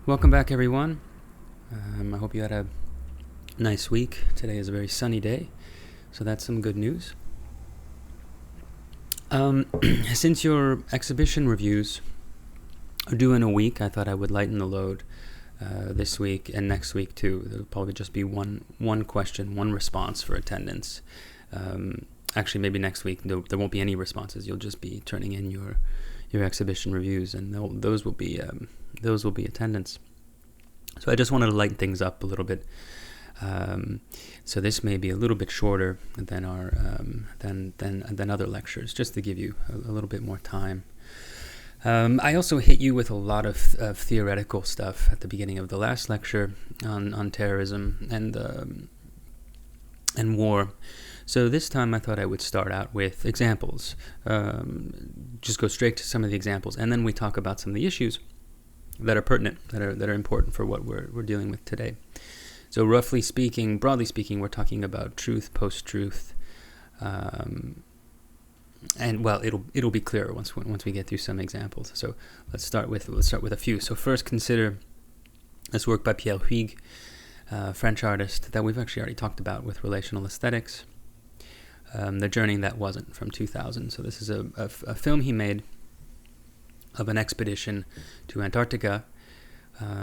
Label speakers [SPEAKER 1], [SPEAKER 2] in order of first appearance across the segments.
[SPEAKER 1] Welcome back, everyone. I hope you had a nice week. Today is a very sunny day, so that's some good news. Since your exhibition reviews are due in a week, I thought I would lighten the load this week and next week too. There'll probably just be one question, one response for attendance. Actually, maybe next week there won't be any responses. You'll just be turning in your exhibition reviews, and those will be attendance. So I just wanted to lighten things up a little bit. So this may be a little bit shorter than our than other lectures, just to give you a little bit more time. I also hit you with a lot of theoretical stuff at the beginning of the last lecture on terrorism and war. So this time I thought I would start out with examples. Just go straight to some of the examples, and then we talk about some of the issues that are pertinent, that are important for what we're dealing with today. So broadly speaking, we're talking about truth, post-truth, and well, it'll be clearer once we get through some examples. So let's start with a few. So first, consider this work by Pierre Huyghe, French artist that we've actually already talked about with relational aesthetics. The Journey That Wasn't, from 2000. So this is a film he made of an expedition to Antarctica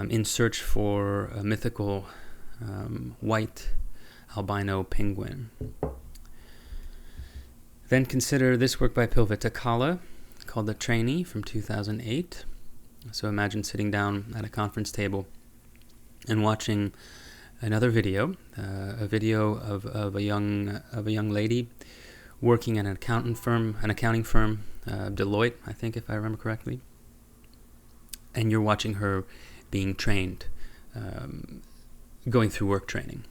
[SPEAKER 1] in search for a mythical white albino penguin. Then consider this work by Pilva Takala called The Trainee, from 2008. So imagine sitting down at a conference table and watching another video, a video of a young lady working at an accounting firm, Deloitte, I think, if I remember correctly. And you're watching her being trained, going through work training.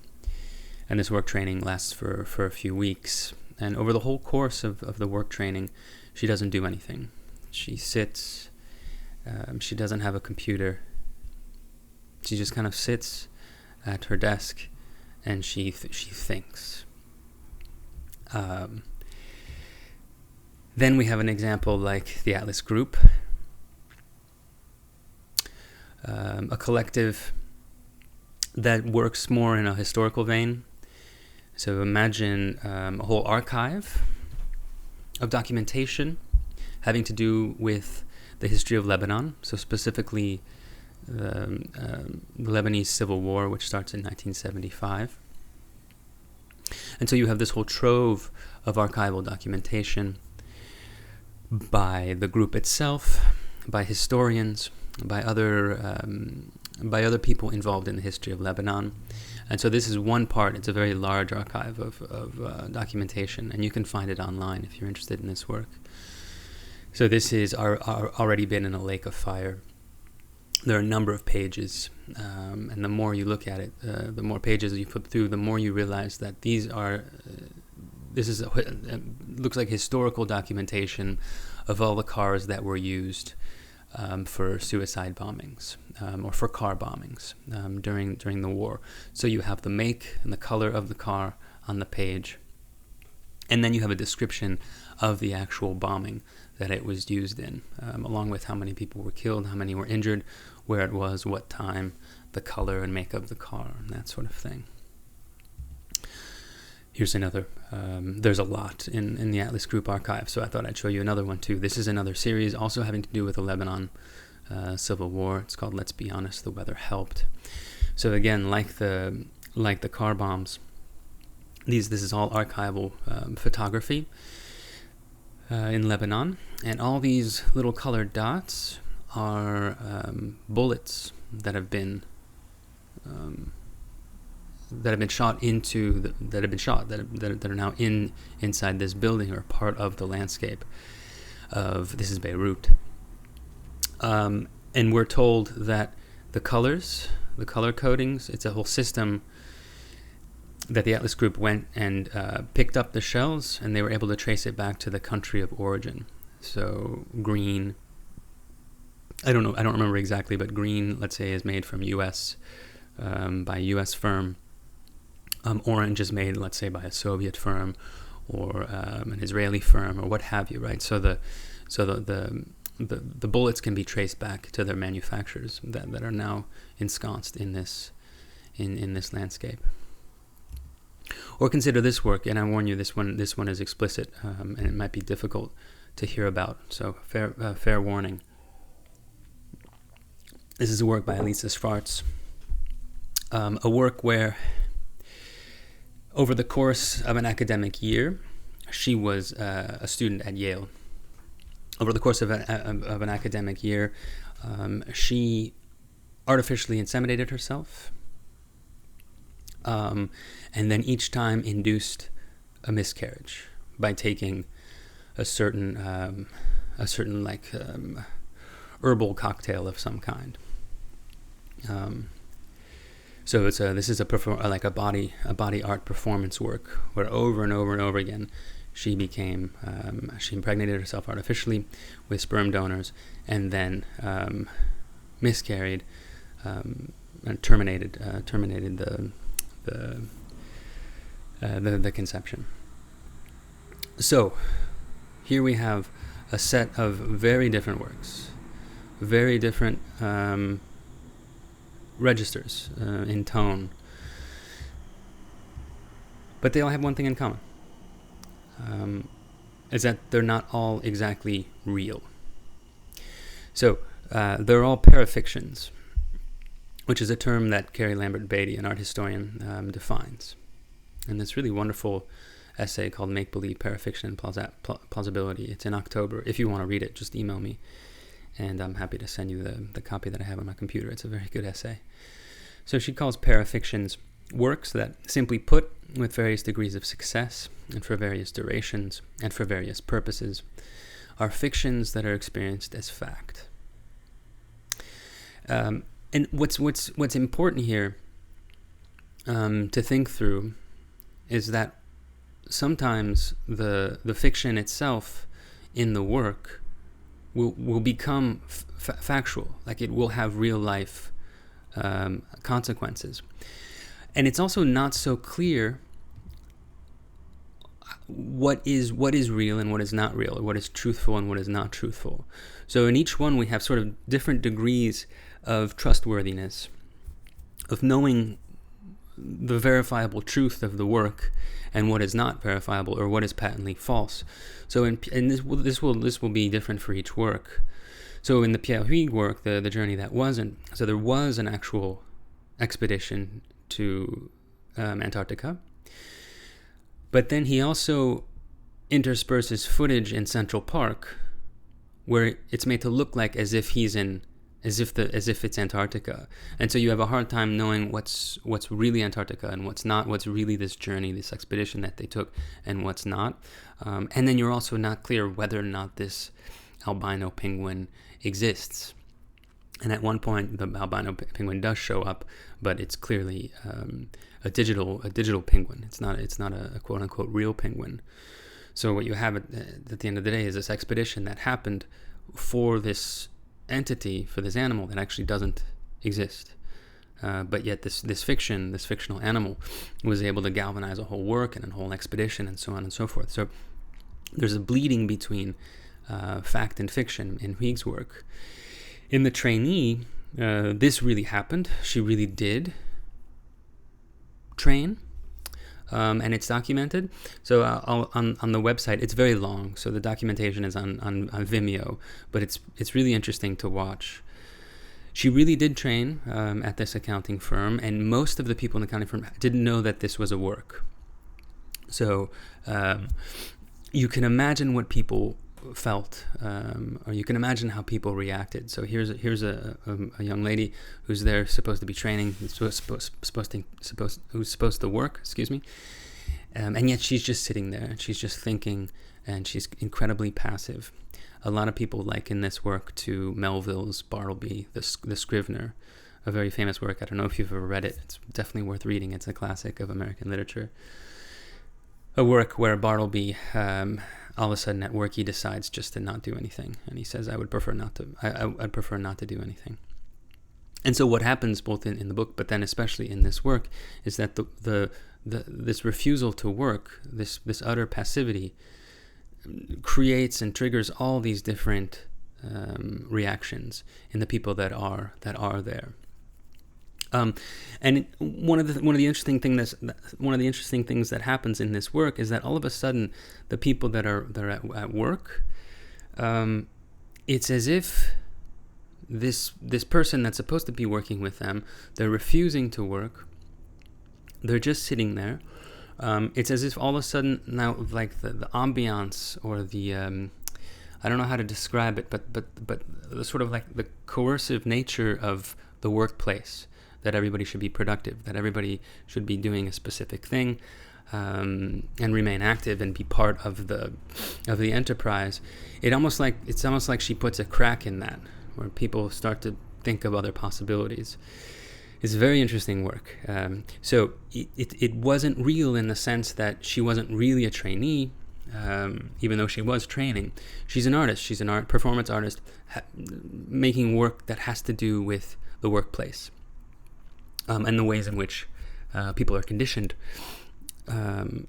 [SPEAKER 1] And this work training lasts for a few weeks. And over the whole course of the work training, she doesn't do anything. She sits. She doesn't have a computer. She just kind of sits at her desk, and she thinks. Then we have an example like the Atlas Group, a collective that works more in a historical vein. So imagine a whole archive of documentation having to do with the history of Lebanon, so specifically the Lebanese Civil War, which starts in 1975. And so you have this whole trove of archival documentation by the group itself, by historians, by other people involved in the history of Lebanon. And so this is one part. It's a very large archive of documentation, and you can find it online if you're interested in this work. So this is already been in a lake of fire. There are a number of pages, and the more you look at it, the more pages you flip through, the more you realize that looks like historical documentation of all the cars that were used for suicide bombings or for car bombings during the war. So you have the make and the color of the car on the page, and then you have a description of the actual bombing that it was used in, along with how many people were killed, how many were injured, where it was, what time, the color and make of the car, and that sort of thing. Here's another. There's a lot in the Atlas Group archive, so I thought I'd show you another one too. This is another series also having to do with the Lebanon Civil War. It's called Let's Be Honest, The Weather Helped. So again, like the car bombs, this is all archival photography in Lebanon, and all these little colored dots are bullets that have been shot that are now inside this building, or part of the landscape of, this is Beirut. And we're told that the color codings, it's a whole system that the Atlas Group went and picked up the shells, and they were able to trace it back to the country of origin. So green, I don't remember exactly, but green, let's say, is made from U.S. By a U.S. firm. Orange is made, let's say, by a Soviet firm or an Israeli firm or what have you, right? So the the bullets can be traced back to their manufacturers that are now ensconced in this landscape. Or consider this work, and I warn you, this one is explicit, and it might be difficult to hear about, so fair warning. This is a work by Elisa Schwartz, a work where over the course of an academic year, she was a student at Yale. Over the course of an academic year, she artificially inseminated herself, and then each time induced a miscarriage by taking a certain herbal cocktail of some kind. So this is a body art performance work where over and over and over again she impregnated herself artificially with sperm donors and then miscarried and terminated the conception. So here we have a set of very different works, very different registers in tone, but they all have one thing in common, is that they're not all exactly real. So they're all parafictions, which is a term that Carrie Lambert Beatty, an art historian, defines. And this really wonderful essay called Make Believe, Parafiction and Plausibility. It's in October. If you want to read it, just email me, and I'm happy to send you the copy that I have on my computer. It's a very good essay. So she calls parafictions works that, simply put, with various degrees of success and for various durations and for various purposes, are fictions that are experienced as fact. And what's important here to think through is that sometimes the fiction itself in the work will become factual, like it will have real life consequences. And it's also not so clear what is real and what is not real, or what is truthful and what is not truthful. So in each one we have sort of different degrees of trustworthiness, of knowing the verifiable truth of the work and what is not verifiable or what is patently false. So this will be different for each work. So in the Pierre Huyghe work, the journey that wasn't, so there was an actual expedition to Antarctica, but then he also intersperses footage in Central Park where it's made to look like as if it's Antarctica, and so you have a hard time knowing what's really Antarctica and what's not, what's really this journey, this expedition that they took, and what's not. And then you're also not clear whether or not this albino penguin exists. And at one point, the albino penguin does show up, but it's clearly a digital penguin. It's not a quote unquote real penguin. So what you have at the end of the day is this expedition that happened for this entity, for this animal that actually doesn't exist, but yet this fictional animal was able to galvanize a whole work and a whole expedition and so on and so forth. So there's a bleeding between fact and fiction in Huyghe's work. In The Trainee, this really happened. She really did train, and it's documented. So on the website, it's very long, so the documentation is on Vimeo, but it's really interesting to watch. She really did train at this accounting firm, and most of the people in the accounting firm didn't know that this was a work. So you can imagine what people felt, or you can imagine how people reacted. So here's a young lady who's there, supposed to be training, who's supposed to work, and yet she's just sitting there and she's just thinking, and she's incredibly passive. A lot of people liken this work to Melville's Bartleby, the Scrivener, a very famous work. I don't know if you've ever read it. It's definitely worth reading. It's a classic of American literature. A work where Bartleby, all of a sudden at work, he decides just to not do anything, and he says, "I would prefer not to. I'd prefer not to do anything." And so, what happens both in the book, but then especially in this work, is that this refusal to work, this utter passivity, creates and triggers all these different reactions in the people that are there. And one of the interesting things that happens in this work is that all of a sudden the people that are at work, it's as if this person that's supposed to be working with them, they're refusing to work. They're just sitting there. It's as if all of a sudden now, like the ambiance or the I don't know how to describe it, but the sort of like the coercive nature of the workplace, that everybody should be productive, that everybody should be doing a specific thing, and remain active and be part of the enterprise. It's almost like she puts a crack in that, where people start to think of other possibilities. It's very interesting work. So it wasn't real in the sense that she wasn't really a trainee, even though she was training. She's an artist. She's an performance artist, making work that has to do with the workplace, and the ways in which people are conditioned and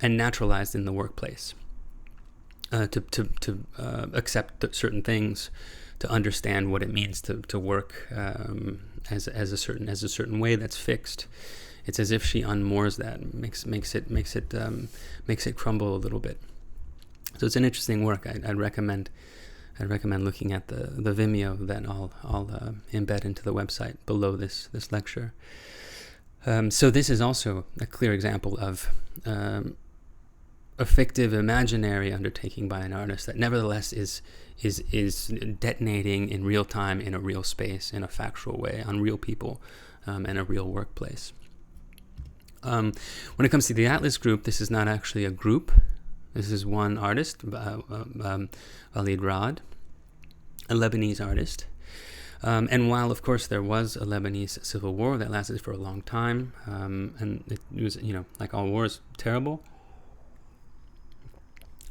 [SPEAKER 1] naturalized in the workplace to accept certain things, to understand what it means to work as a certain way that's fixed. It's as if she unmoors that, makes it crumble a little bit. So it's an interesting work. I'd recommend looking at the Vimeo that I'll embed into the website below this lecture. So this is also a clear example of a fictive, imaginary undertaking by an artist that nevertheless is detonating in real time, in a real space, in a factual way, on real people, and a real workplace. When it comes to the Atlas group, this is not actually a group. This is one artist, Walid Rad, a Lebanese artist. And while, of course, there was a Lebanese civil war that lasted for a long time, and it was, like all wars, terrible,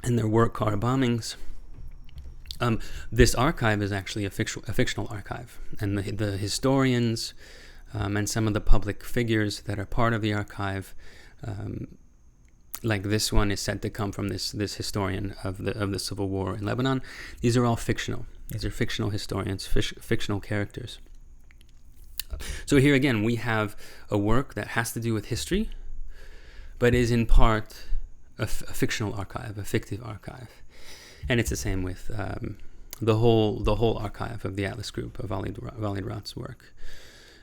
[SPEAKER 1] and there were car bombings, this archive is actually a fictional archive. And the historians and some of the public figures that are part of the archive, like this one is said to come from this historian of the civil war in Lebanon. These are all fictional. These are fictional historians, fictional characters. So here again, we have a work that has to do with history, but is in part a fictional archive, a fictive archive. And it's the same with the whole archive of the Atlas group of Walid Rad's work.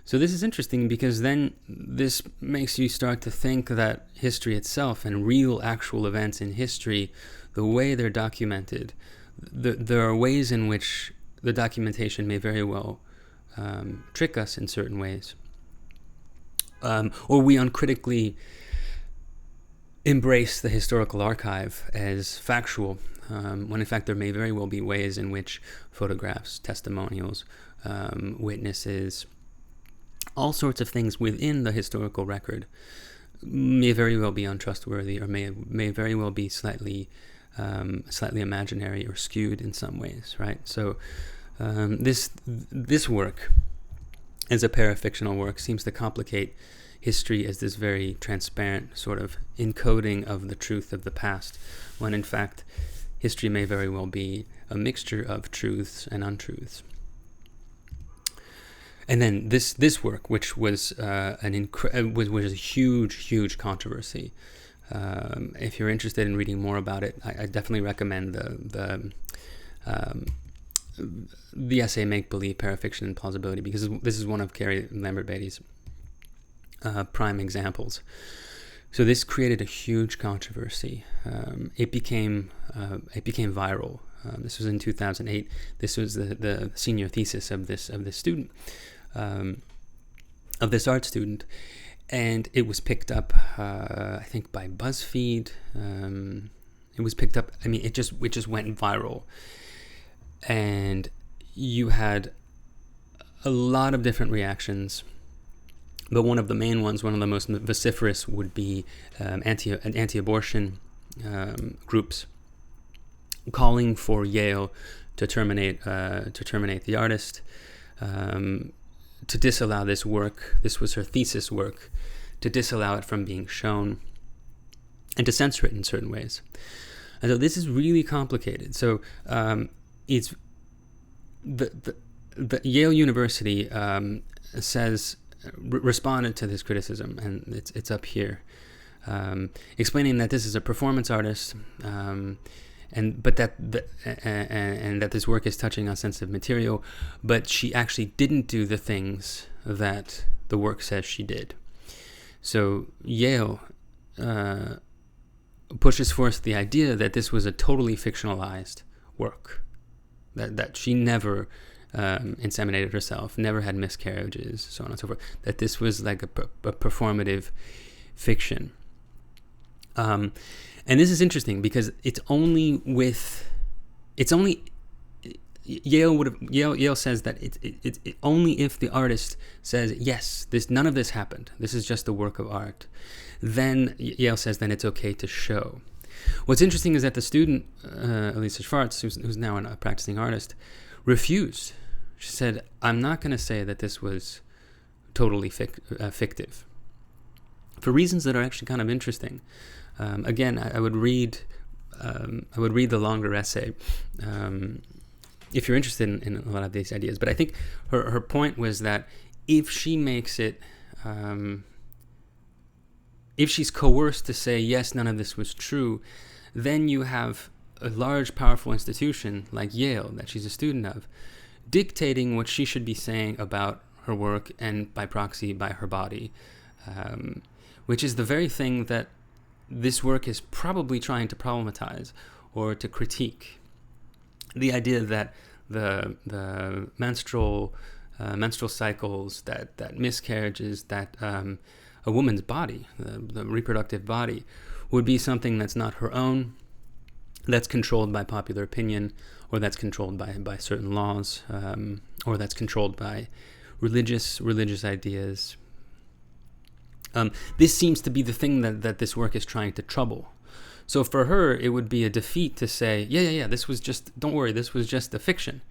[SPEAKER 1] So this is interesting because then this makes you start to think that history itself and real actual events in history, the way they're documented, there are ways in which the documentation may very well trick us in certain ways. Or we uncritically embrace the historical archive as factual, when in fact there may very well be ways in which photographs, testimonials, witnesses, all sorts of things within the historical record may very well be untrustworthy, or may very well be slightly imaginary or skewed in some ways, right? So this work, as a parafictional work, seems to complicate history as this very transparent sort of encoding of the truth of the past, when in fact history may very well be a mixture of truths and untruths. And then this work, which was was a huge controversy. If you're interested in reading more about it, I definitely recommend the essay "Make Believe: Parafiction and Plausibility," because this is one of Carrie Lambert Beatty's prime examples. So this created a huge controversy. It became viral. This was in 2008. This was the senior thesis of this student, of this art student, and it was picked up, I think, by BuzzFeed. It was picked up. I mean, it just went viral, and you had a lot of different reactions. But one of the main ones, one of the most vociferous, would be anti-abortion groups calling for Yale to terminate the artist, to disallow this work. This was her thesis work, to disallow it from being shown, and to censor it in certain ways. And so this is really complicated. So it's the Yale University responded to this criticism, and it's up here, explaining that this is a performance artist, and that this work is touching on sensitive material, but she actually didn't do the things that the work says she did. So Yale pushes forth the idea that this was a totally fictionalized work, that she never inseminated herself, never had miscarriages, so on and so forth, that this was like a performative fiction. And this is interesting because Yale says that it only if the artist says, yes, none of this happened, this is just a work of art, then Yale says then it's okay to show. What's interesting is that the student, Elisa Schwartz, who's now a practicing artist, refused. She said, I'm not going to say that this was totally fictive, for reasons that are actually kind of interesting. Again, I would read the longer essay if you're interested in a lot of these ideas. But I think her point was that if she makes it, if she's coerced to say, yes, none of this was true, then you have a large, powerful institution like Yale, that she's a student of, dictating what she should be saying about her work and by proxy by her body, which is the very thing that this work is probably trying to problematize or to critique. The idea that the menstrual cycles, that miscarriages, that a woman's body, the reproductive body, would be something that's not her own, that's controlled by popular opinion, or that's controlled by certain laws, or that's controlled by religious ideas. This seems to be the thing that this work is trying to trouble. So for her, it would be a defeat to say, yeah, this was just, don't worry, this was just a fiction,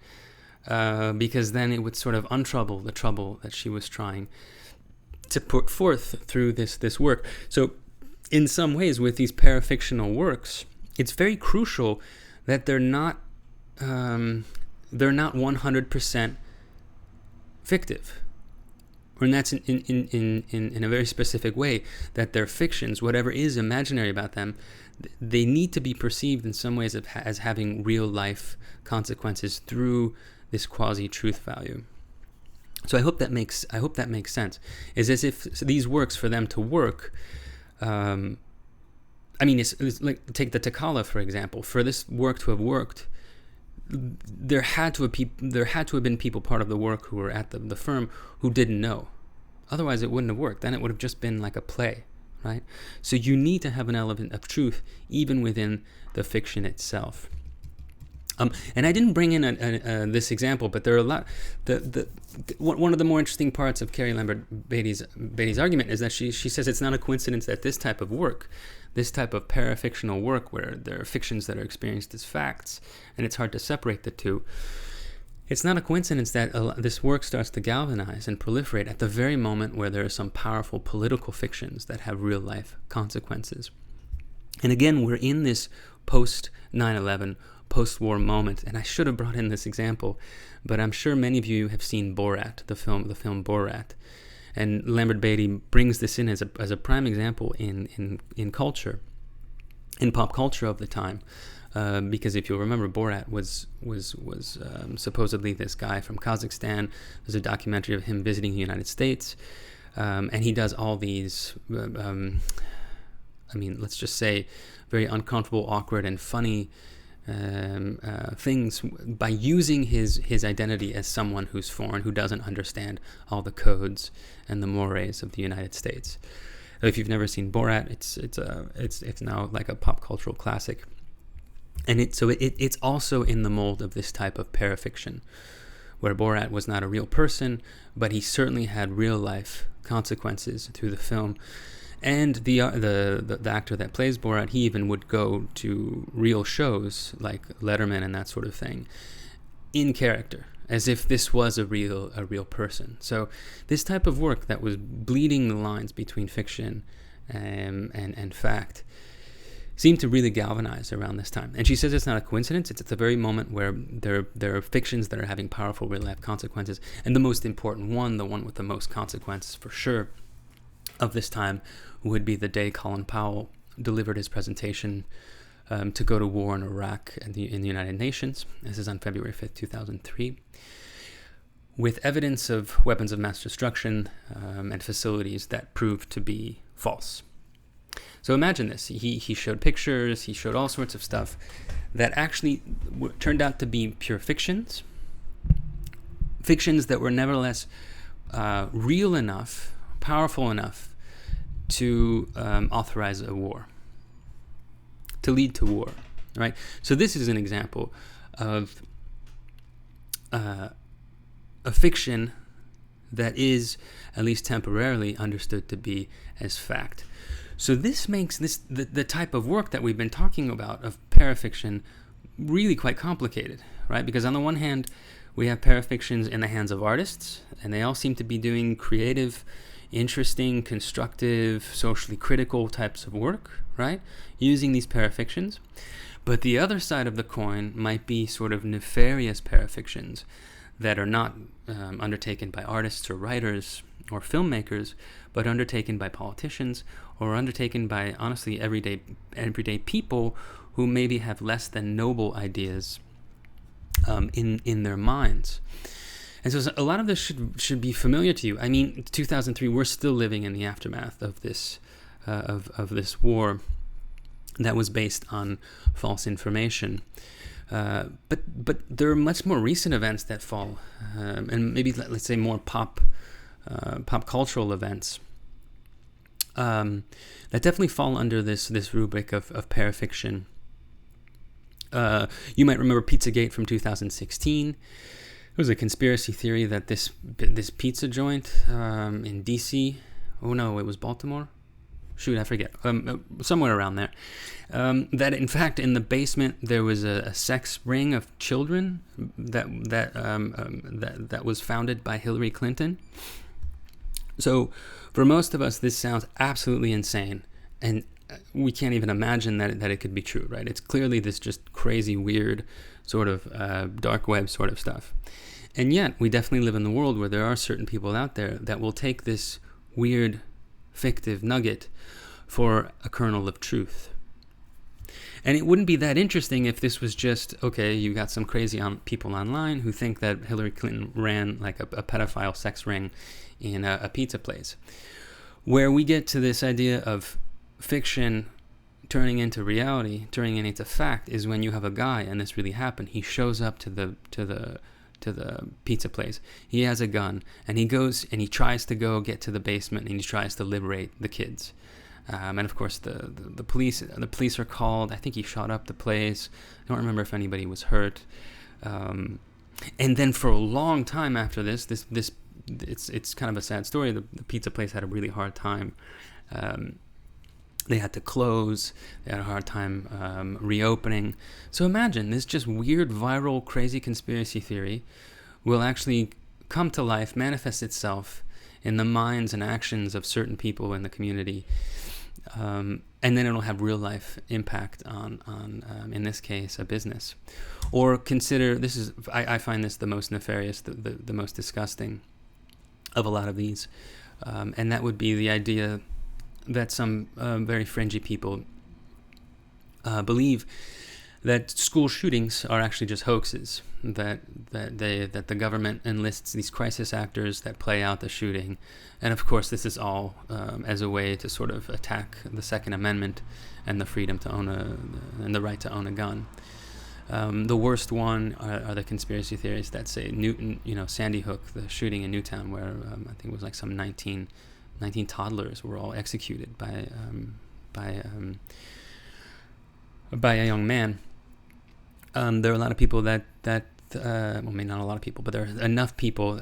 [SPEAKER 1] because then it would sort of untrouble the trouble that she was trying to put forth through this work. So in some ways, with these parafictional works, it's very crucial that they're not 100% fictive. And that's in a very specific way, that they're fictions, whatever is imaginary about them, they need to be perceived in some ways as having real life consequences through this quasi-truth value. So I hope that makes sense. It's as if these works, for them to work, it's like, take the Takala, for example. For this work to have worked, there had to have been people part of the work who were at the firm who didn't know. Otherwise, it wouldn't have worked. Then it would have just been like a play, right? So you need to have an element of truth even within the fiction itself. And I didn't bring in this example, but there are a lot. One of the more interesting parts of Carrie Lambert Beatty's argument is that she says it's not a coincidence that this type of work, this type of parafictional work, where there are fictions that are experienced as facts, and it's hard to separate the two, it's not a coincidence that this work starts to galvanize and proliferate at the very moment where there are some powerful political fictions that have real life consequences. And again, we're in this post 9/11, post-war moment, and I should have brought in this example, but I'm sure many of you have seen Borat, the film Borat, and Lambert Beatty brings this in as a prime example in culture, in pop culture of the time, because if you'll remember, Borat was supposedly this guy from Kazakhstan. There's a documentary of him visiting the United States, and he does all these, let's just say, very uncomfortable, awkward, and funny things by using his identity as someone who's foreign, who doesn't understand all the codes and the mores of the United States. If you've never seen Borat, it's now like a pop cultural classic, and it's also in the mold of this type of parafiction, where Borat was not a real person, but he certainly had real life consequences through the film. And the actor that plays Borat, he even would go to real shows like Letterman and that sort of thing, in character, as if this was a real person. So this type of work that was bleeding the lines between fiction and fact seem to really galvanize around this time. And she says it's not a coincidence. It's at the very moment where there are fictions that are having powerful real-life consequences. And the most important one, the one with the most consequences for sure of this time, would be the day Colin Powell delivered his presentation to go to war in Iraq in the United Nations. This is on February 5th, 2003. With evidence of weapons of mass destruction and facilities that proved to be false. So imagine this. He showed pictures, he showed all sorts of stuff that actually turned out to be pure fictions. Fictions that were nevertheless real enough, powerful enough to authorize a war, to lead to war, right? So this is an example of a fiction that is, at least temporarily, understood to be as fact. So this makes the type of work that we've been talking about of parafiction really quite complicated, right? Because on the one hand, we have parafictions in the hands of artists, and they all seem to be doing creative, interesting, constructive, socially critical types of work, right? Using these parafictions. But the other side of the coin might be sort of nefarious parafictions that are not undertaken by artists or writers or filmmakers, but undertaken by politicians or undertaken by, honestly, everyday people who maybe have less than noble ideas in their minds. And so a lot of this should be familiar to you. I mean, 2003, we're still living in the aftermath of this of this war that was based on false information. But there are much more recent events that fall, and maybe let's say more pop cultural events that definitely fall under this rubric of parafiction. You might remember Pizzagate from 2016. It was a conspiracy theory that this pizza joint in DC, oh no, it was Baltimore? Shoot, I forget. Somewhere around there. That in fact in the basement there was a sex ring of children that was founded by Hillary Clinton. So for most of us, this sounds absolutely insane, and we can't even imagine that it could be true, right? It's clearly this just crazy, weird sort of dark web sort of stuff. And yet, we definitely live in the world where there are certain people out there that will take this weird, fictive nugget for a kernel of truth. And it wouldn't be that interesting if this was just, okay, you got some crazy people online who think that Hillary Clinton ran like a pedophile sex ring in a pizza place. Where we get to this idea of fiction turning into reality, turning into fact, is when you have a guy, and this really happened, he shows up to the pizza place. He has a gun, and he goes and he tries to go get to the basement, and he tries to liberate the kids. And of course, the police are called. I think he shot up the place. I don't remember if anybody was hurt. And then for a long time after this, it's kind of a sad story. The pizza place had a really hard time. They had to close. They had a hard time reopening. So imagine this just weird, viral, crazy conspiracy theory will actually come to life, manifest itself in the minds and actions of certain people in the community. And then it'll have real life impact on in this case, a business. Or consider, I find this the most nefarious, the most disgusting of a lot of these. And that would be the idea that some very fringy people believe that school shootings are actually just hoaxes, that the government enlists these crisis actors that play out the shooting. And of course, this is all as a way to sort of attack the Second Amendment and the freedom to own and the right to own a gun. The worst one are the conspiracy theories that say Sandy Hook, the shooting in Newtown, where I think it was like some 19 toddlers were all executed by a young man. There are a lot of people that maybe not a lot of people, but there are enough people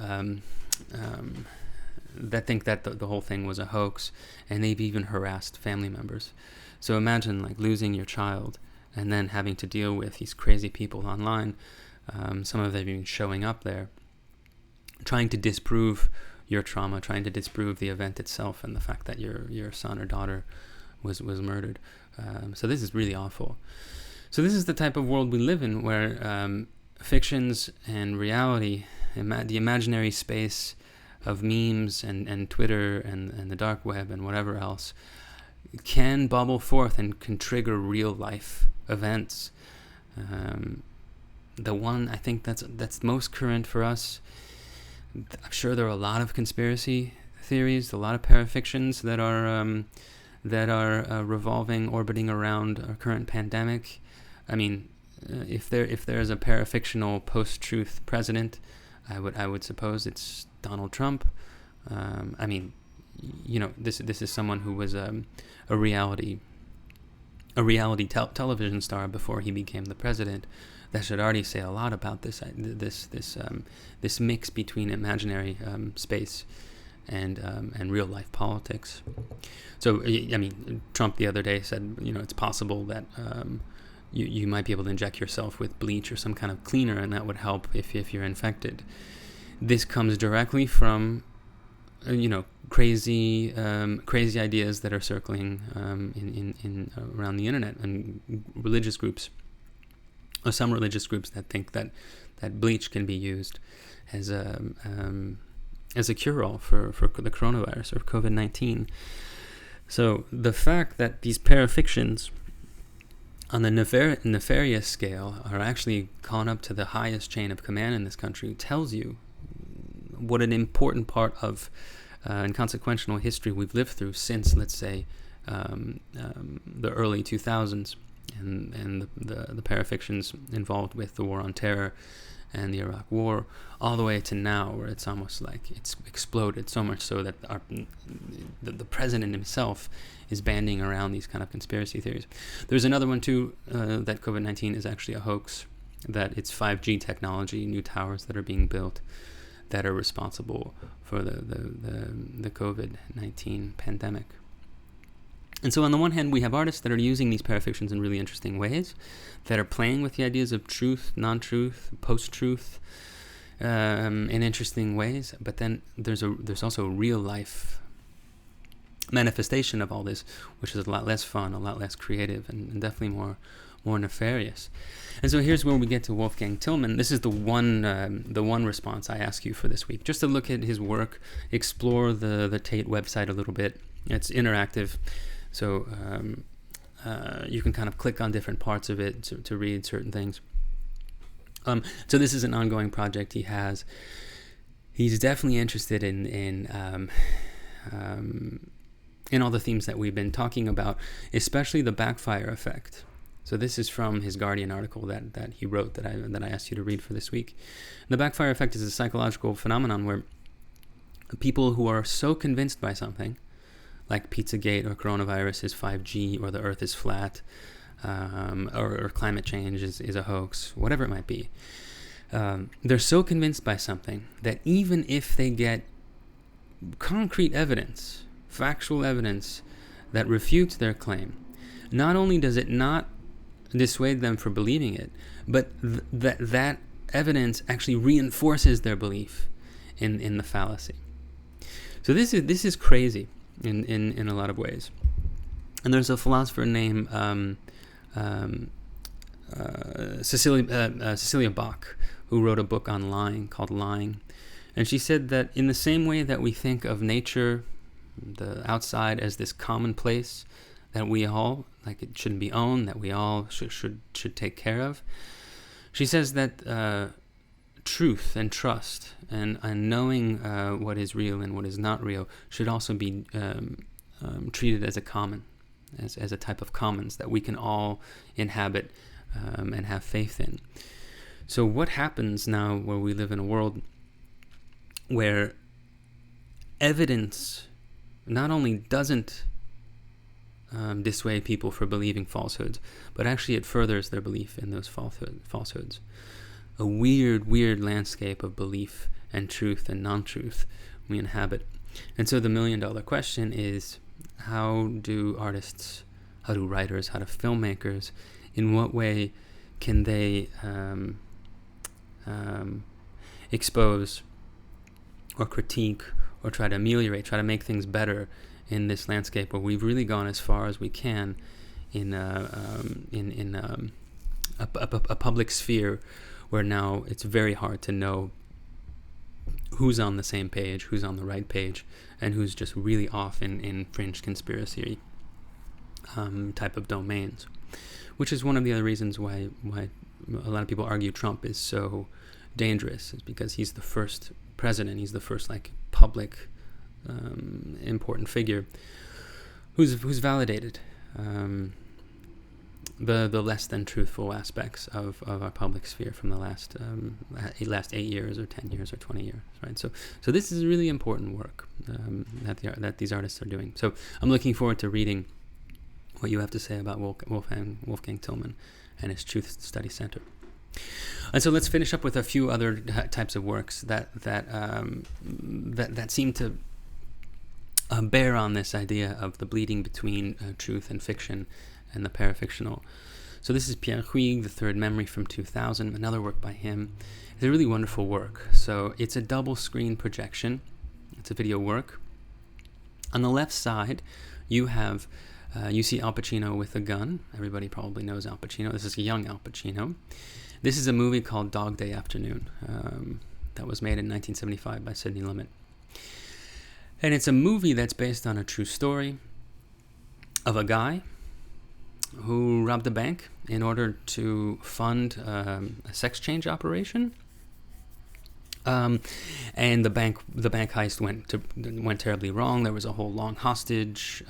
[SPEAKER 1] that think that the whole thing was a hoax, and they've even harassed family members. So imagine like losing your child and then having to deal with these crazy people online. Some of them even showing up there, trying to disprove your trauma, trying to disprove the event itself and the fact that your son or daughter was murdered. So this is really awful. So this is the type of world we live in, where fictions and reality, the imaginary space of memes and Twitter and the dark web and whatever else, can bubble forth and can trigger real life events. The one I think that's most current for us, I'm sure there are a lot of conspiracy theories, a lot of parafictions that are revolving, orbiting around our current pandemic. I mean, if there's a parafictional post-truth president, I would suppose it's Donald Trump. I mean, this is someone who was a reality television star before he became the president. That should already say a lot about this mix between imaginary space and real life politics. So, I mean, Trump the other day said, it's possible that you might be able to inject yourself with bleach or some kind of cleaner, and that would help if you're infected. This comes directly from crazy ideas that are circling in around the internet, and religious groups, or some religious groups that think that bleach can be used as a cure-all for the coronavirus or COVID-19. So the fact that these parafictions on the nefarious scale are actually gone up to the highest chain of command in this country tells you what an important part of and consequential history we've lived through since, let's say, the early 2000s and the parafictions involved with the War on Terror and the Iraq War, all the way to now, where it's almost like it's exploded so much so that the president himself is banding around these kind of conspiracy theories. There's another one too, that COVID-19 is actually a hoax, that it's 5G technology, new towers that are being built, that are responsible for the COVID-19 pandemic. And so on the one hand, we have artists that are using these parafictions in really interesting ways, that are playing with the ideas of truth, non-truth, post-truth, in interesting ways. But then there's also a real life manifestation of all this, which is a lot less fun, a lot less creative, and definitely more nefarious. And so here's where we get to Wolfgang Tillman. This is the one response I ask you for this week, just to look at his work, explore the Tate website a little bit. It's interactive, so you can kind of click on different parts of it to read certain things. So this is an ongoing project he has. He's definitely interested in all the themes that we've been talking about, especially the backfire effect. So this is from his Guardian article that he wrote that I asked you to read for this week. The backfire effect is a psychological phenomenon where people who are so convinced by something, like Pizzagate or coronavirus is 5G or the Earth is flat, or climate change is a hoax, whatever it might be, they're so convinced by something that even if they get concrete evidence, factual evidence that refutes their claim, not only does it not dissuade them from believing it, but that evidence actually reinforces their belief in the fallacy. So this is crazy in a lot of ways. And there's a philosopher named Cecilia Bach, who wrote a book on lying called Lying. And she said that in the same way that we think of nature, the outside, as this commonplace that we all, like, it shouldn't be owned, that we all should take care of, she says that truth and trust and knowing what is real and what is not real should also be treated as a common, as a type of commons that we can all inhabit and have faith in. So what happens now where we live in a world where evidence not only doesn't dissuade people from believing falsehoods, but actually it furthers their belief in those falsehoods. A weird landscape of belief and truth and non-truth we inhabit. And so the million-dollar question is, how do artists, how do writers, how do filmmakers, in what way can they expose or critique or try to ameliorate, try to make things better in this landscape where we've really gone as far as we can in a public sphere, where now it's very hard to know who's on the same page, who's on the right page, and who's just really off in fringe conspiracy type of domains, which is one of the other reasons why a lot of people argue Trump is so dangerous, is because he's the first president, he's the first public important figure who's validated the less than truthful aspects of our public sphere from the last 8 years or 10 years or 20 years, right? So this is really important work that these artists are doing. So I'm looking forward to reading what you have to say about Wolfgang Tillman and his Truth Study Center. And so let's finish up with a few other types of works that seem to bear on this idea of the bleeding between truth and fiction and the parafictional. So this is Pierre Huyghe, The Third Memory from 2000, another work by him. It's a really wonderful work. So it's a double screen projection. It's a video work. On the left side, you have you see Al Pacino with a gun. Everybody probably knows Al Pacino. This is a young Al Pacino. This is a movie called Dog Day Afternoon that was made in 1975 by Sidney Lumet. And it's a movie that's based on a true story of a guy who robbed a bank in order to fund a sex change operation. And the bank heist went terribly wrong. There was a whole long hostage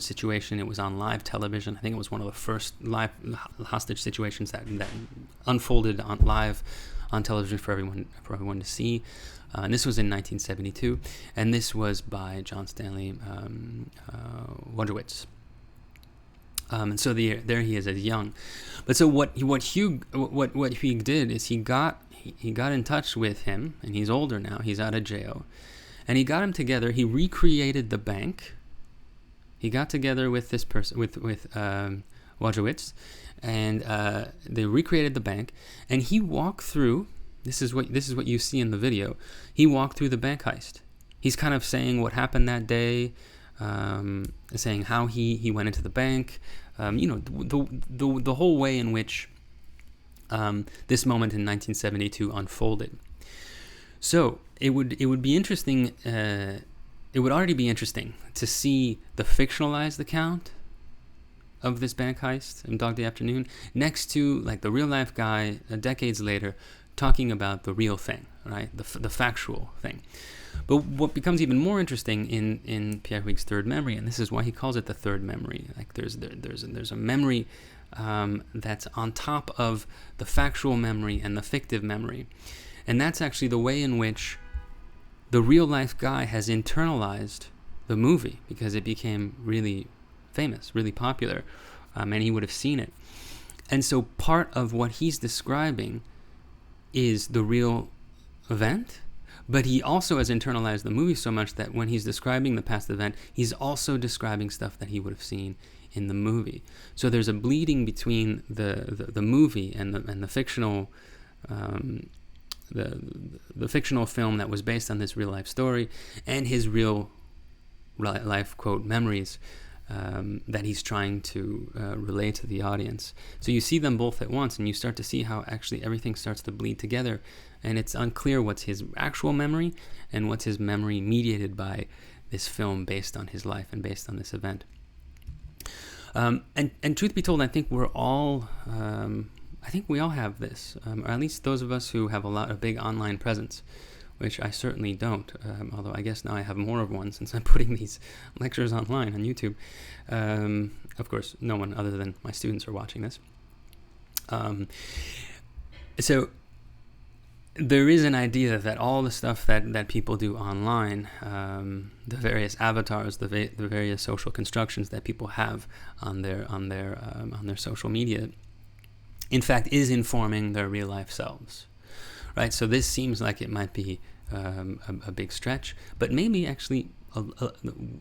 [SPEAKER 1] situation. It was on live television. I think it was one of the first live hostage situations that unfolded live on television for everyone to see. And this was in 1972, and this was by John Stanley Wojciech. And so there he is as young. But so what Huyghe did is he got in touch with him, and he's older now. He's out of jail, and he got him together. He recreated the bank. He got together with this person, with Wojciech, and they recreated the bank. And he walked through. This is what you see in the video. He walked through the bank heist. He's kind of saying what happened that day, saying how he went into the bank. The whole way in which this moment in 1972 unfolded. So it would be interesting. It would already be interesting to see the fictionalized account of this bank heist in Dog Day Afternoon next to the real life guy decades later talking about the real thing, right? The factual thing. But what becomes even more interesting in Pierre Huyghe's Third Memory, and this is why he calls it the Third Memory. There's a memory that's on top of the factual memory and the fictive memory, and that's actually the way in which the real life guy has internalized the movie, because it became really famous, really popular, and he would have seen it. And so part of what he's describing is the real event, but he also has internalized the movie so much that when he's describing the past event, he's also describing stuff that he would have seen in the movie. So there's a bleeding between the movie and the fictional the fictional film that was based on this real life story and his real life quote memories that he's trying to relay to the audience. So you see them both at once, and you start to see how actually everything starts to bleed together, and it's unclear what's his actual memory and what's his memory mediated by this film based on his life and based on this event. And truth be told, I think we all have this, or at least those of us who have a big online presence, which I certainly don't, although I guess now I have more of one since I'm putting these lectures online on YouTube. Of course, no one other than my students are watching this. So there is an idea that all the stuff that people do online, the various avatars, the various social constructions that people have on their social media, in fact, is informing their real life selves. Right, so this seems like it might be a big stretch, but maybe actually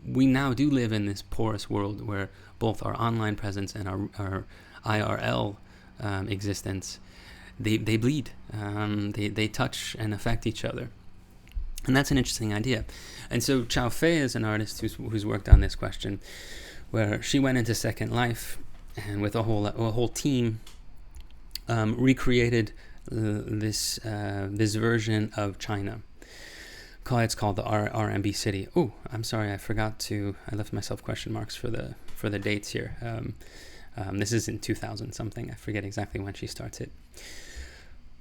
[SPEAKER 1] we now do live in this porous world where both our online presence and our IRL existence, they bleed, they touch and affect each other. And that's an interesting idea. And so Chao Fei is an artist who's worked on this question, where she went into Second Life and with a whole team recreated this version of China. It's called the RMB City. Oh, I'm sorry, I left myself question marks for the dates here. This is in 2000 something. I forget exactly when she starts it.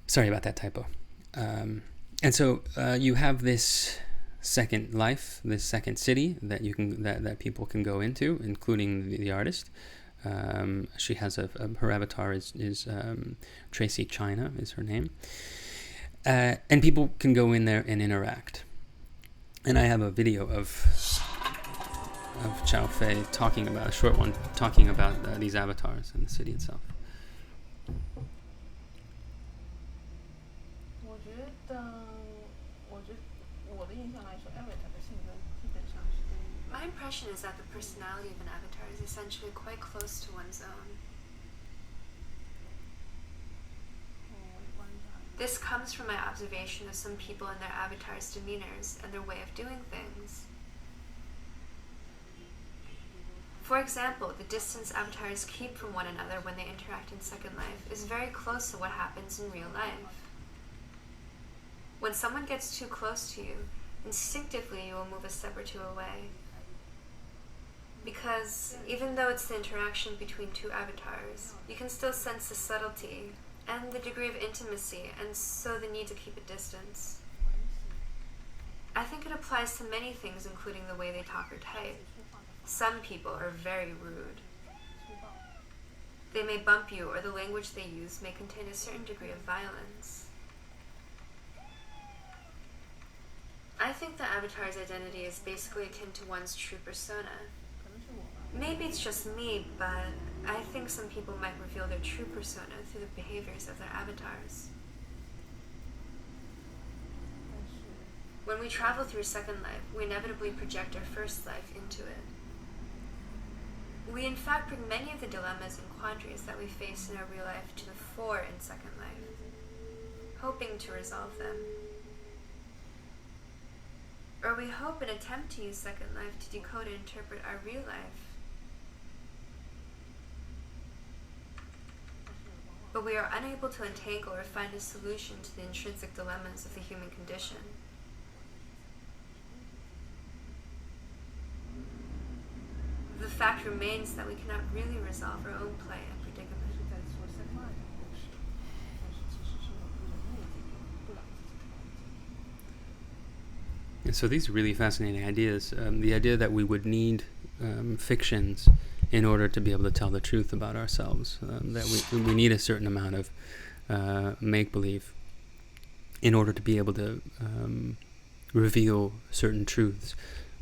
[SPEAKER 1] Sorry about that typo. And so you have this second life, this second city that that people can go into, including the artist. She has her avatar is Tracy China is her name, and people can go in there and interact. And I have a video of Chao Fei talking about these avatars and the city itself.
[SPEAKER 2] My impression is that the personality of an avatar is essentially quite close to one's own. This comes from my observation of some people and their avatars' demeanors and their way of doing things. For example, the distance avatars keep from one another when they interact in Second Life is very close to what happens in real life. When someone gets too close to you, instinctively you will move a step or two away. Because even though it's the interaction between two avatars, you can still sense the subtlety and the degree of intimacy, and so the need to keep a distance. I think it applies to many things, including the way they talk or type. Some people are very rude. They may bump you, or the language they use may contain a certain degree of violence. I think the avatar's identity is basically akin to one's true persona. Maybe it's just me, but I think some people might reveal their true persona through the behaviors of their avatars. When we travel through Second Life, we inevitably project our first life into it. We in fact bring many of the dilemmas and quandaries that we face in our real life to the fore in Second Life, hoping to resolve them. Or we hope and attempt to use Second Life to decode and interpret our real life. But we are unable to untangle or find a solution to the intrinsic dilemmas of the human condition. The fact remains that we cannot really resolve our own plight and predicament.
[SPEAKER 1] And so these are really fascinating ideas. The idea that we would need fictions in order to be able to tell the truth about ourselves, that we need a certain amount of make-believe in order to be able to reveal certain truths.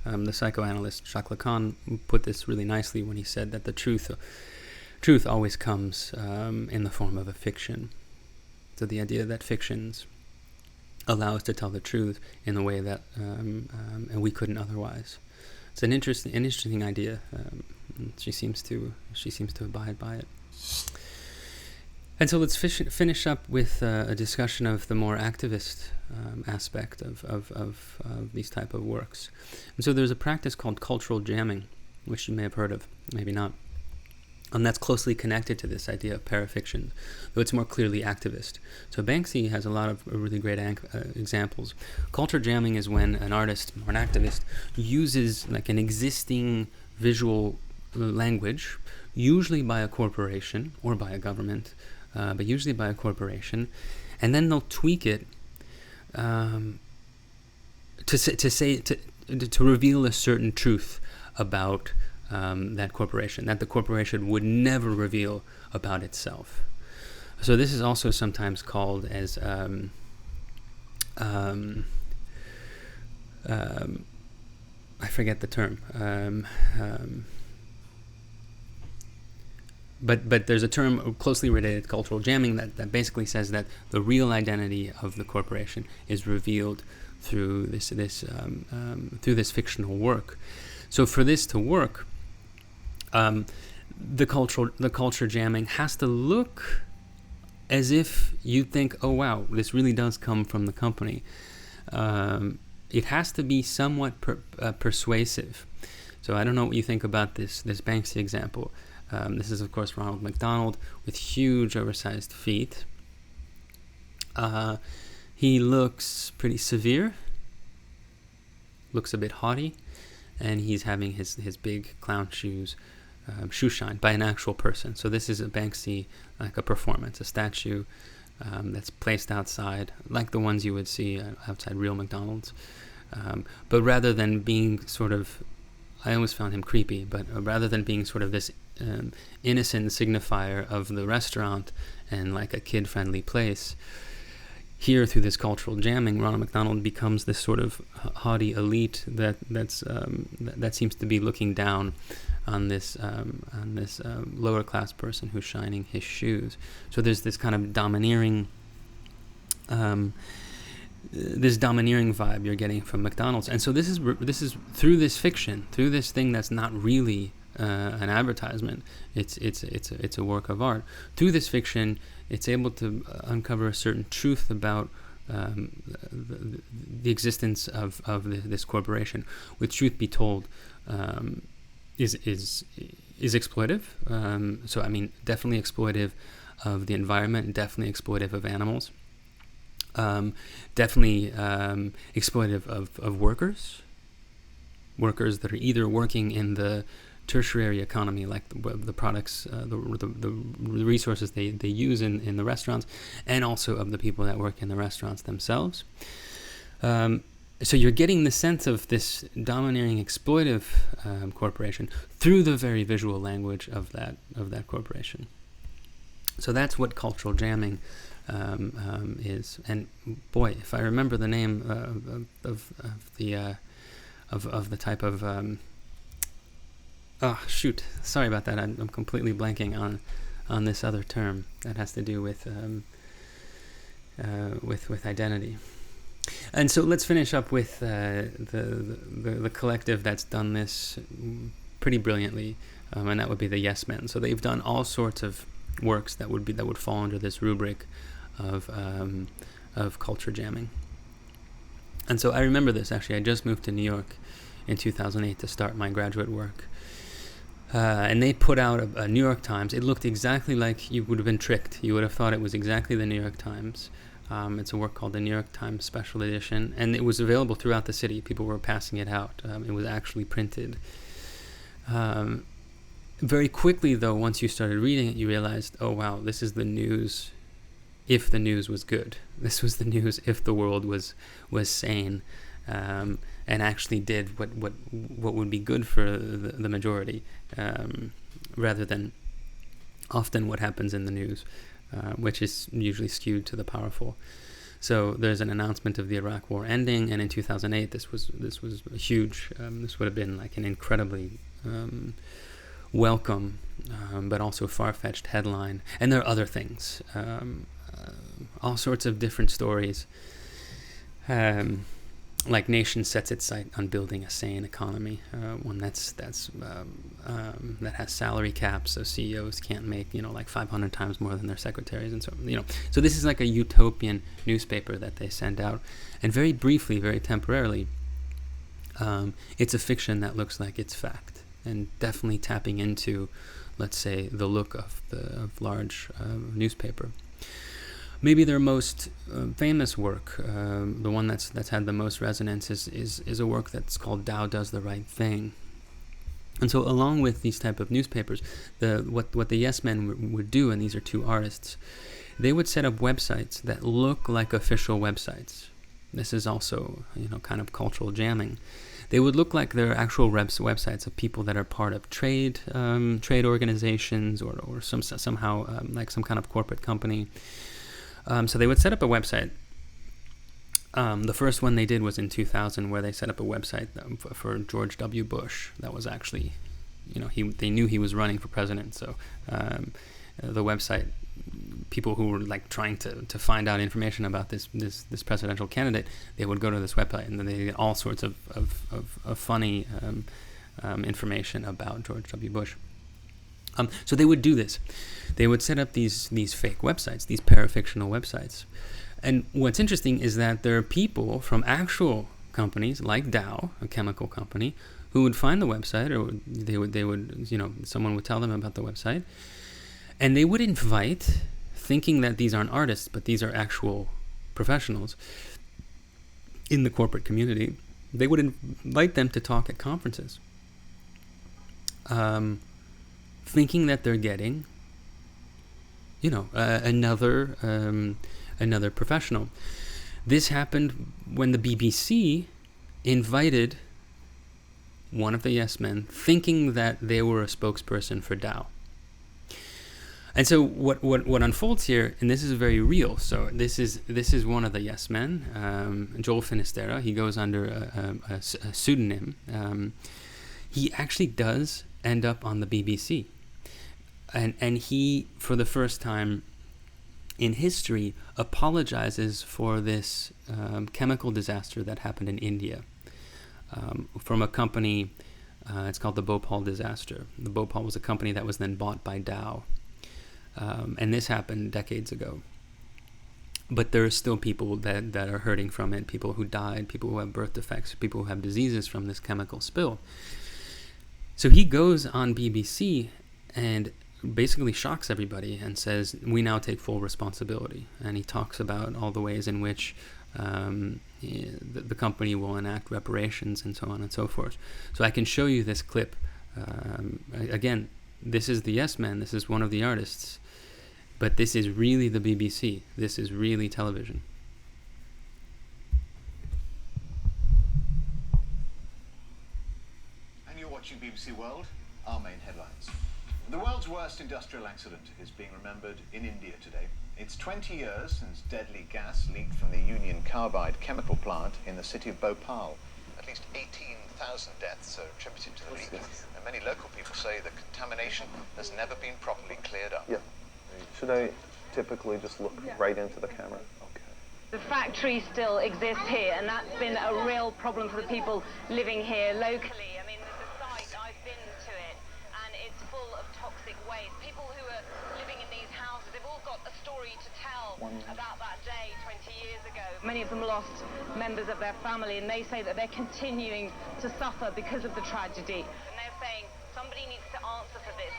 [SPEAKER 1] The psychoanalyst Jacques Lacan put this really nicely when he said that the truth always comes in the form of a fiction. So the idea that fictions allow us to tell the truth in a way that and we couldn't otherwise. It's an interesting idea. She seems to abide by it. And so let's finish up with a discussion of the more activist aspect of these type of works. And so there's a practice called cultural jamming, which you may have heard of, maybe not. And that's closely connected to this idea of parafiction, though it's more clearly activist. So Banksy has a lot of really great examples. Culture jamming is when an artist or an activist uses like an existing visual language, usually by a corporation or by a government, but usually by a corporation, and then they'll tweak it to reveal a certain truth about that corporation that the corporation would never reveal about itself. So this is also sometimes called as I forget the term. But there's a term closely related to cultural jamming that basically says that the real identity of the corporation is revealed through this fictional work. So for this to work, the culture jamming has to look as if you think, oh wow, this really does come from the company, it has to be somewhat persuasive. So I don't know what you think about this Banksy example. This is, of course, Ronald McDonald with huge oversized feet. He looks pretty severe, looks a bit haughty, and he's having his big clown shoes shoe shined by an actual person. So this is a Banksy, like a performance, a statue that's placed outside, like the ones you would see outside real McDonald's. But rather than being sort of, I always found him creepy, but rather than being sort of this innocent signifier of the restaurant and like a kid-friendly place, here through this cultural jamming, Ronald McDonald becomes this sort of haughty elite that seems to be looking down on this lower class person who's shining his shoes. So there's this kind of domineering vibe you're getting from McDonald's, and so this is through this fiction, through this thing that's not really an advertisement. It's a work of art. Through this fiction, it's able to uncover a certain truth about the existence of this corporation, which, truth be told, is exploitive. So I mean, definitely exploitive of the environment, definitely exploitive of animals, definitely exploitive of workers that are either working in the tertiary economy, like the products, the resources they use in the restaurants, and also of the people that work in the restaurants themselves. So you're getting the sense of this domineering, exploitive corporation through the very visual language of that corporation. So that's what cultural jamming is. And boy, if I remember the name of the type of oh shoot, sorry about that. I'm completely blanking on this other term that has to do with identity. And so let's finish up with the collective that's done this pretty brilliantly, and that would be the Yes Men. So they've done all sorts of works that would fall under this rubric of culture jamming. And so I remember this, actually. I just moved to New York in 2008 to start my graduate work. And they put out a New York Times. It looked exactly like you would have been tricked. You would have thought it was exactly the New York Times. It's a work called the New York Times Special Edition, and it was available throughout the city. People were passing it out. It was actually printed. Very quickly, though, once you started reading it, you realized, oh wow, this is the news if the news was good. This was the news if the world was sane, and actually did what would be good for the majority, rather than often what happens in the news, which is usually skewed to the powerful. So there's an announcement of the Iraq War ending, and in 2008, this was a huge. This would have been like an incredibly welcome, but also far-fetched headline. And there are other things, all sorts of different stories. Like nation sets its sight on building a sane economy, one that has salary caps, so CEOs can't make like 500 times more than their secretaries, and so So this is like a utopian newspaper that they send out, and very briefly, very temporarily, it's a fiction that looks like it's fact, and definitely tapping into, let's say, the look of the large newspaper. Maybe their most famous work, the one that's had the most resonance, is a work that's called Tao Does the Right Thing. And so along with these type of newspapers, what the Yes Men would do, and these are two artists, they would set up websites that look like official websites. This is also kind of cultural jamming. They would look like they're actual websites of people that are part of trade organizations or somehow like some kind of corporate company. So they would set up a website. The first one they did was in 2000, where they set up a website for George W. Bush. That was actually, they knew he was running for president. So the website, people who were like trying to find out information about this presidential candidate, they would go to this website, and then they get all sorts of funny information about George W. Bush. So they would do this. They would set up these fake websites, these parafictional websites. And what's interesting is that there are people from actual companies like Dow, a chemical company, who would find the website, or they would, someone would tell them about the website, and they would invite, thinking that these aren't artists, but these are actual professionals in the corporate community, they would invite them to talk at conferences, thinking that they're getting, another professional. This happened when the BBC invited one of the yes men, thinking that they were a spokesperson for Dow. And so what unfolds here, and this is very real. So this is one of the yes men, Joel Finisterra. He goes under a pseudonym. He actually does end up on the BBC, and he, for the first time in history, apologizes for this chemical disaster that happened in India from a company. It's called the Bhopal disaster. The Bhopal was a company that was then bought by Dow. And this happened decades ago. But there are still people that are hurting from it, people who died, people who have birth defects, people who have diseases from this chemical spill. So he goes on BBC and basically shocks everybody and says, we now take full responsibility. And he talks about all the ways in which the company will enact reparations and so on and so forth. So I can show you this clip. Again, this is the yes man, this is one of the artists. But this is really the BBC. This is really television.
[SPEAKER 3] And you're watching BBC World, our main headlines. The world's worst industrial accident is being remembered in India today. It's 20 years since deadly gas leaked from the Union Carbide chemical plant in the city of Bhopal. At least 18,000 deaths are attributed to the leak, and many local people say the contamination has never been properly cleared up.
[SPEAKER 4] Yeah. Should I typically just look right into the camera? Okay.
[SPEAKER 5] The factory still exists here, and that's been a real problem for the people living here locally. I mean, the site, I've been to it, and it's full of toxic waste. People who are living in these houses, they've all got a story to tell about that day 20 years ago. Many of them lost members of their family, and they say that they're continuing to suffer because of the tragedy. And they're saying somebody needs to answer for this.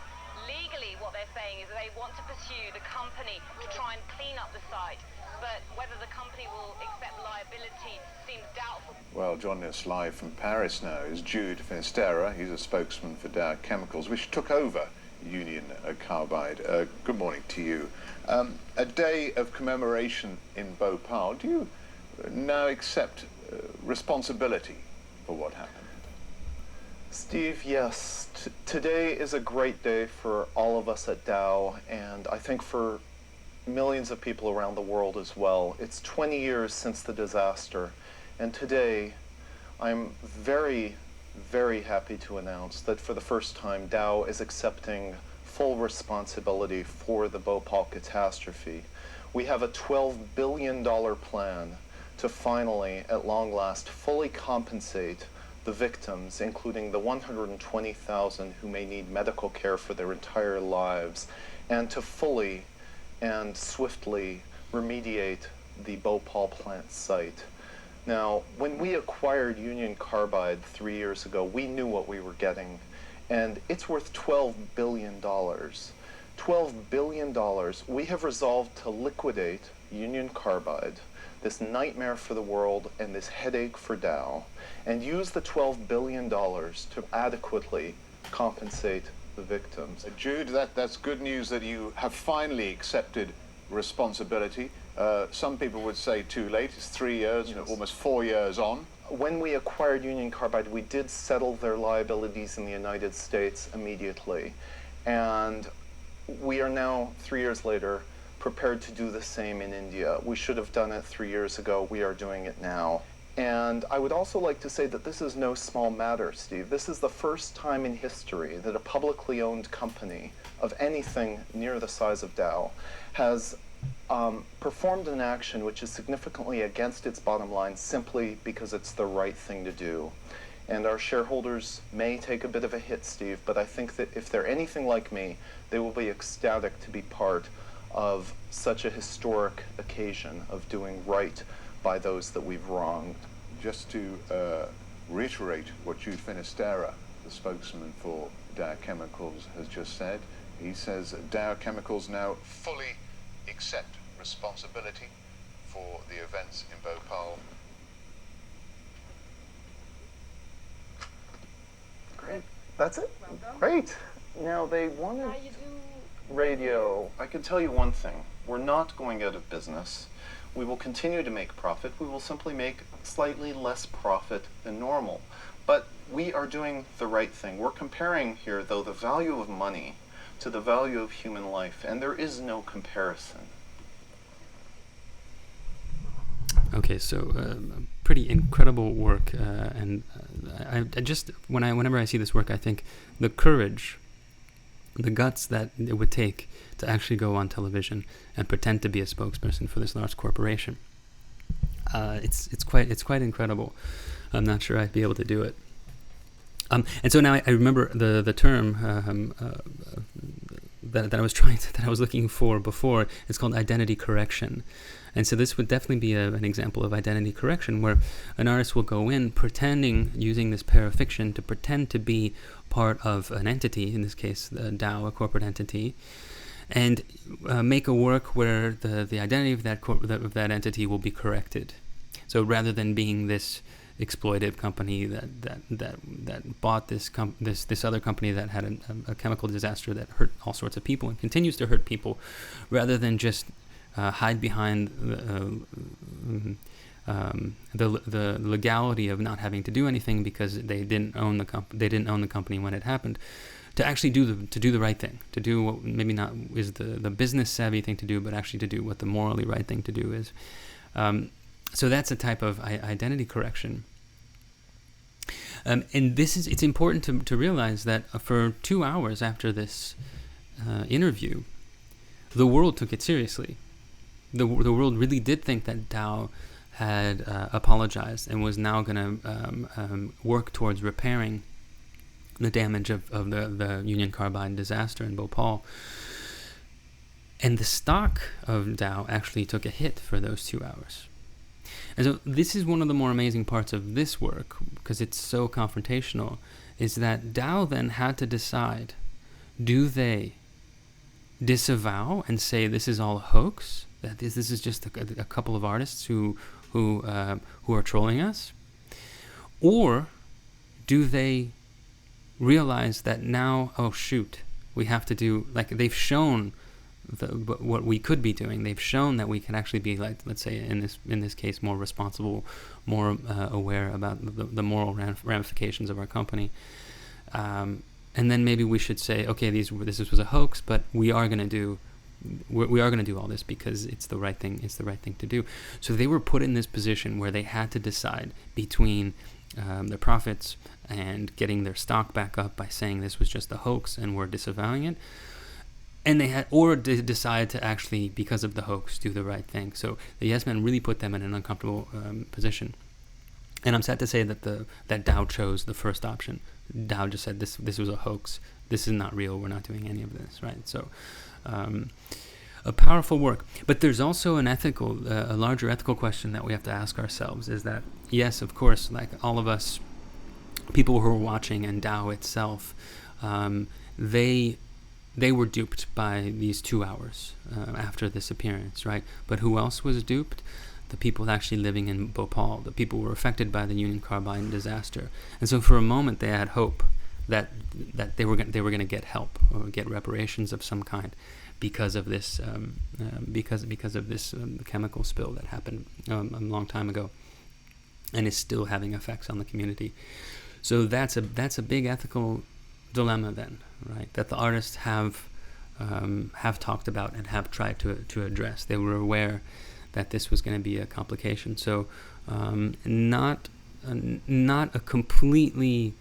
[SPEAKER 5] Legally, what they're saying is that they want to pursue the company to try and clean up the site, but whether the company will accept liability seems doubtful.
[SPEAKER 3] Well, joining us live from Paris now is Jude Finisterra. He's a spokesman for Dow Chemicals, which took over Union Carbide. Good morning to you. A day of commemoration in Bhopal. Do you now accept responsibility for what happened?
[SPEAKER 4] Steve, yes. Today is a great day for all of us at Dow, and I think for millions of people around the world as well. It's 20 years since the disaster, and today I'm very, very happy to announce that for the first time Dow is accepting full responsibility for the Bhopal catastrophe. We have a $12 billion plan to finally, at long last, fully compensate the victims, including the 120,000 who may need medical care for their entire lives, and to fully and swiftly remediate the Bhopal plant site. Now, when we acquired Union Carbide 3 years ago, we knew what we were getting, and it's worth $12 billion. $12 billion. We have resolved to liquidate Union Carbide, this nightmare for the world and this headache for Dow, and use the $12 billion to adequately compensate the victims.
[SPEAKER 3] Jude, that's good news that you have finally accepted responsibility. Some people would say too late. It's 3 years, yes. Almost 4 years on.
[SPEAKER 4] When we acquired Union Carbide, we did settle their liabilities in the United States immediately. And we are now, 3 years later, prepared to do the same in India. We should have done it 3 years ago. We are doing it now. And I would also like to say that this is no small matter, Steve. This is the first time in history that a publicly owned company of anything near the size of Dow has performed an action which is significantly against its bottom line simply because it's the right thing to do. And our shareholders may take a bit of a hit, Steve, but I think that if they're anything like me, they will be ecstatic to be part of such a historic occasion of doing right by those that we've wronged.
[SPEAKER 3] just to reiterate what Jude Finisterra, the spokesman for Dow Chemicals, has just said. He says Dow Chemicals now fully accept responsibility for the events in Bhopal.
[SPEAKER 4] Great. That's it?
[SPEAKER 5] Well done.
[SPEAKER 4] Great. Now, they wanted
[SPEAKER 5] How you do?
[SPEAKER 4] radio. I can tell you one thing. We're not going out of business. We will continue to make profit. We will simply make slightly less profit than normal. But we are doing the right thing. We're comparing here, though, the value of money to the value of human life, and there is no comparison.
[SPEAKER 1] Okay, so pretty incredible work, and I just whenever I see this work, I think the courage, the guts that it would take to actually go on television and pretend to be a spokesperson for this large corporation. It's quite incredible. I'm not sure I'd be able to do it. And so now I remember the term that I was looking for before. It's called identity correction. And so this would definitely be an example of identity correction, where an artist will go in pretending, using this parafiction, to pretend to be part of an entity, in this case, the Dow, a corporate entity, and make a work where the identity of that entity will be corrected. So rather than being this exploitive company that bought this other company that had a chemical disaster that hurt all sorts of people and continues to hurt people, rather than just hide behind the legality of not having to do anything because they didn't own the company when it happened, to actually do the right thing, to do what maybe not is the business savvy thing to do, but actually to do what the morally right thing to do is. So that's a type of identity correction. And it's important to realize that for 2 hours after this interview, the world took it seriously. The world really did think that Dow had apologized and was now going to work towards repairing the damage of the Union Carbide disaster in Bhopal. And the stock of Dow actually took a hit for those 2 hours. And so this is one of the more amazing parts of this work, because it's so confrontational, is that Dow then had to decide, do they disavow and say this is all a hoax, that this is just a couple of artists who are trolling us? Or do they realize that now, oh shoot, we have to do, like they've shown what we could be doing. They've shown that we can actually be, like, let's say in this case, more responsible, more aware about the moral ramifications of our company. And then maybe we should say, okay, this was a hoax, but we are going to do all this because it's the right thing. It's the right thing to do. So they were put in this position where they had to decide between their profits and getting their stock back up by saying this was just a hoax and we're disavowing it. And they decide to actually, because of the hoax, do the right thing. So the Yes Men really put them in an uncomfortable position. And I'm sad to say that Dow chose the first option. Dow just said this was a hoax. This is not real. We're not doing any of this, right? So a powerful work. But there's also a larger ethical question that we have to ask ourselves, is that, yes, of course, like all of us, people who are watching, and Dow itself, they were duped by these 2 hours after this appearance, right? But who else was duped? The people actually living in Bhopal, the people who were affected by the Union Carbide disaster. And so for a moment they had hope that they were going to get help or get reparations of some kind because of this because of this chemical spill that happened a long time ago and is still having effects on the community. So that's a big ethical dilemma then, right? That the artists have talked about and have tried to address. They were aware that this was going to be a complication. So not a completely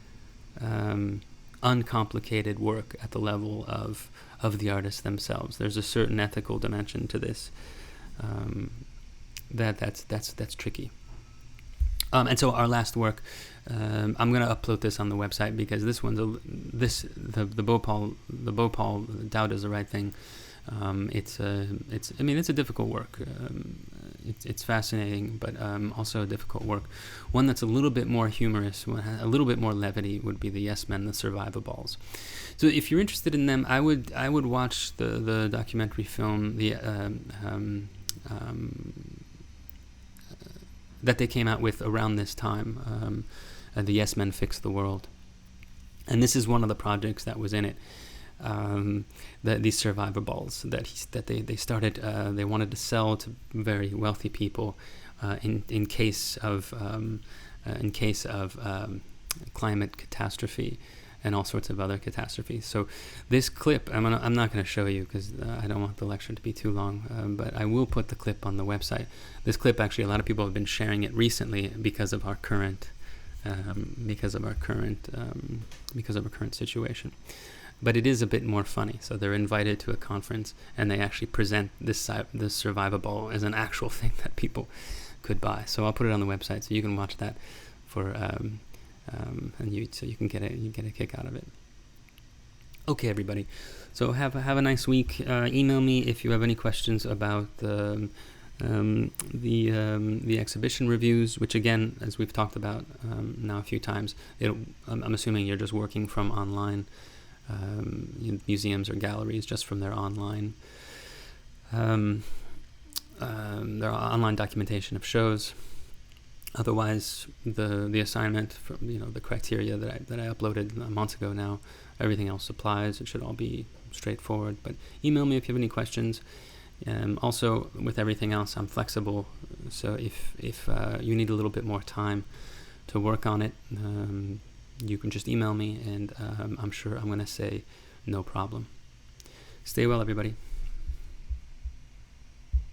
[SPEAKER 1] uncomplicated work at the level of the artists themselves. There's a certain ethical dimension to this that's tricky. And so our last work, I'm going to upload this on the website because this one's the Bhopal Dow Does the Right Thing. It's a difficult work. it's fascinating, but also a difficult work. One that's a little bit more humorous, a little bit more levity, would be the Yes Men, the Survivaballs. So if you're interested in them, I would watch the documentary film that they came out with around this time, the Yes Men Fix the World. And this is one of the projects that was in it. These survivaballs that they started, they wanted to sell to very wealthy people in case of climate catastrophe and all sorts of other catastrophes. So this clip, I'm not going to show you because I don't want the lecture to be too long, but I will put the clip on the website. This clip, actually, a lot of people have been sharing it recently because of our current situation. But it is a bit more funny. So they're invited to a conference and they actually present this survivable as an actual thing that people could buy. So I'll put it on the website so you can watch that so you can get a kick out of it. Okay, everybody. So have a nice week. Email me if you have any questions about the exhibition reviews, which again, as we've talked about now a few times, I'm assuming you're just working from online. Museums or galleries just from their online documentation of shows. Otherwise, the assignment from the criteria that I uploaded months ago now, everything else applies. It should all be straightforward. But email me if you have any questions. Also, with everything else, I'm flexible. So if you need a little bit more time to work on it, you can just email me, and I'm sure I'm going to say no problem. Stay well, everybody.